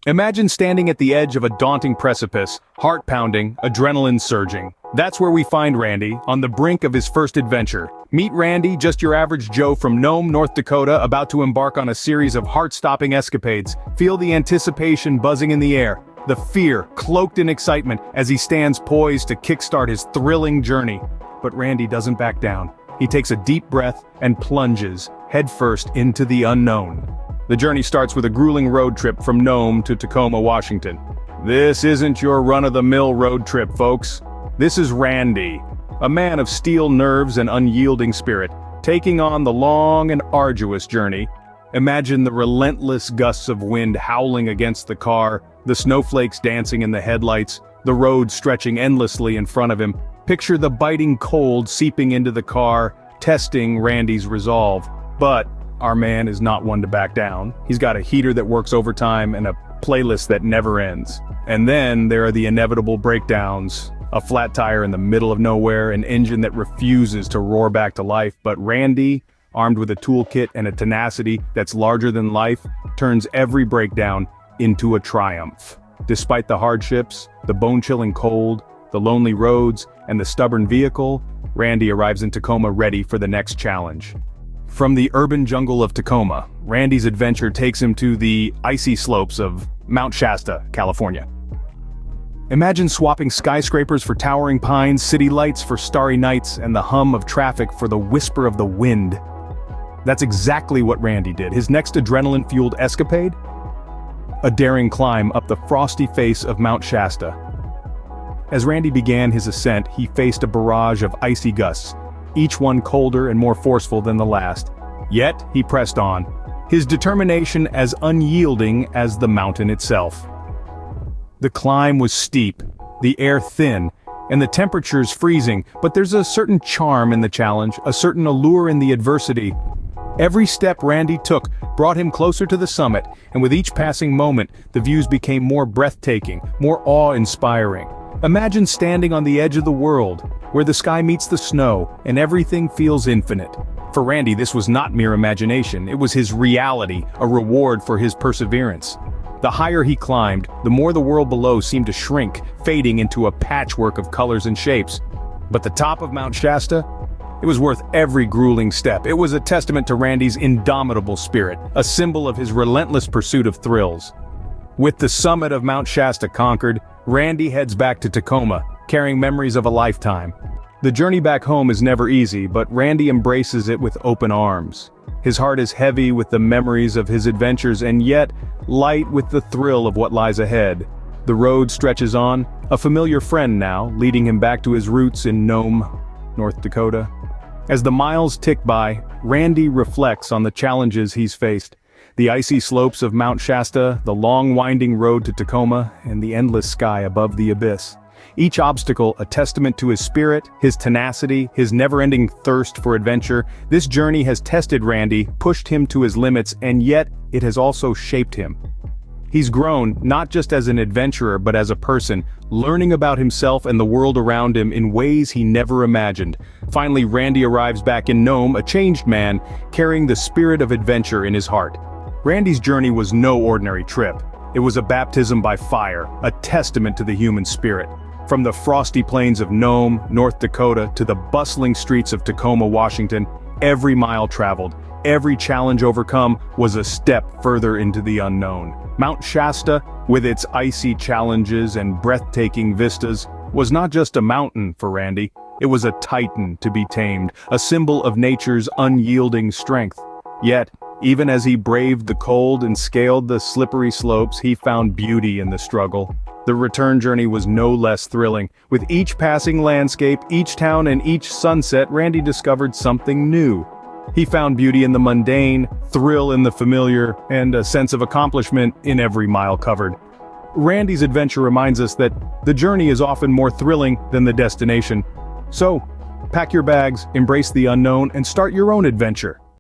Imagine standing at the edge of a daunting precipice, heart pounding, adrenaline surging. That's where we find Randy, on the brink of his first adventure. Meet Randy, just your average Joe from Nome, North Dakota, about to embark on a series of heart-stopping escapades. Feel the anticipation buzzing in the air, the fear cloaked in excitement as he stands poised to kickstart his thrilling journey. But Randy doesn't back down. He takes a deep breath and plunges, headfirst into the unknown. The journey starts with a grueling road trip from Nome to Tacoma, Washington. This isn't your run-of-the-mill road trip, folks. This is Randy, a man of steel nerves and unyielding spirit, taking on the long and arduous journey. Imagine the relentless gusts of wind howling against the car, the snowflakes dancing in the headlights, the road stretching endlessly in front of him. Picture the biting cold seeping into the car, testing Randy's resolve. But our man is not one to back down. He's got a heater that works overtime and a playlist that never ends. And then there are the inevitable breakdowns. A flat tire in the middle of nowhere, an engine that refuses to roar back to life. But Randy, armed with a toolkit and a tenacity that's larger than life, turns every breakdown into a triumph. Despite the hardships, the bone-chilling cold, the lonely roads, and the stubborn vehicle, Randy arrives in Tacoma ready for the next challenge. From the urban jungle of Tacoma, Randy's adventure takes him to the icy slopes of Mount Shasta, California. Imagine swapping skyscrapers for towering pines, city lights for starry nights, and the hum of traffic for the whisper of the wind. That's exactly what Randy did. His next adrenaline-fueled escapade? A daring climb up the frosty face of Mount Shasta. As Randy began his ascent, he faced a barrage of icy gusts, each one colder and more forceful than the last. Yet, he pressed on, his determination as unyielding as the mountain itself. The climb was steep, the air thin, and the temperatures freezing, but there's a certain charm in the challenge, a certain allure in the adversity. Every step Randy took brought him closer to the summit, and with each passing moment, the views became more breathtaking, more awe-inspiring. Imagine standing on the edge of the world, where the sky meets the snow, and everything feels infinite. For Randy, this was not mere imagination, it was his reality, a reward for his perseverance. The higher he climbed, the more the world below seemed to shrink, fading into a patchwork of colors and shapes. But the top of Mount Shasta? It was worth every grueling step. It was a testament to Randy's indomitable spirit, a symbol of his relentless pursuit of thrills. With the summit of Mount Shasta conquered, Randy heads back to Tacoma, carrying memories of a lifetime. The journey back home is never easy, but Randy embraces it with open arms. His heart is heavy with the memories of his adventures and yet light with the thrill of what lies ahead. The road stretches on, a familiar friend now, leading him back to his roots in Nome, North Dakota. As the miles tick by, Randy reflects on the challenges he's faced. The icy slopes of Mount Shasta, the long winding road to Tacoma, and the endless sky above the abyss. Each obstacle a testament to his spirit, his tenacity, his never-ending thirst for adventure. This journey has tested Randy, pushed him to his limits, and yet it has also shaped him. He's grown, not just as an adventurer but as a person, learning about himself and the world around him in ways he never imagined. Finally, Randy arrives back in Nome, a changed man, carrying the spirit of adventure in his heart. Randy's journey was no ordinary trip. It was a baptism by fire, a testament to the human spirit. From the frosty plains of Nome, North Dakota, to the bustling streets of Tacoma, Washington, every mile traveled, every challenge overcome was a step further into the unknown. Mount Shasta, with its icy challenges and breathtaking vistas, was not just a mountain for Randy, it was a titan to be tamed, a symbol of nature's unyielding strength. Yet, even as he braved the cold and scaled the slippery slopes, he found beauty in the struggle. The return journey was no less thrilling. With each passing landscape, each town, and each sunset, Randy discovered something new. He found beauty in the mundane, thrill in the familiar, and a sense of accomplishment in every mile covered. Randy's adventure reminds us that the journey is often more thrilling than the destination. So, pack your bags, embrace the unknown, and start your own adventure.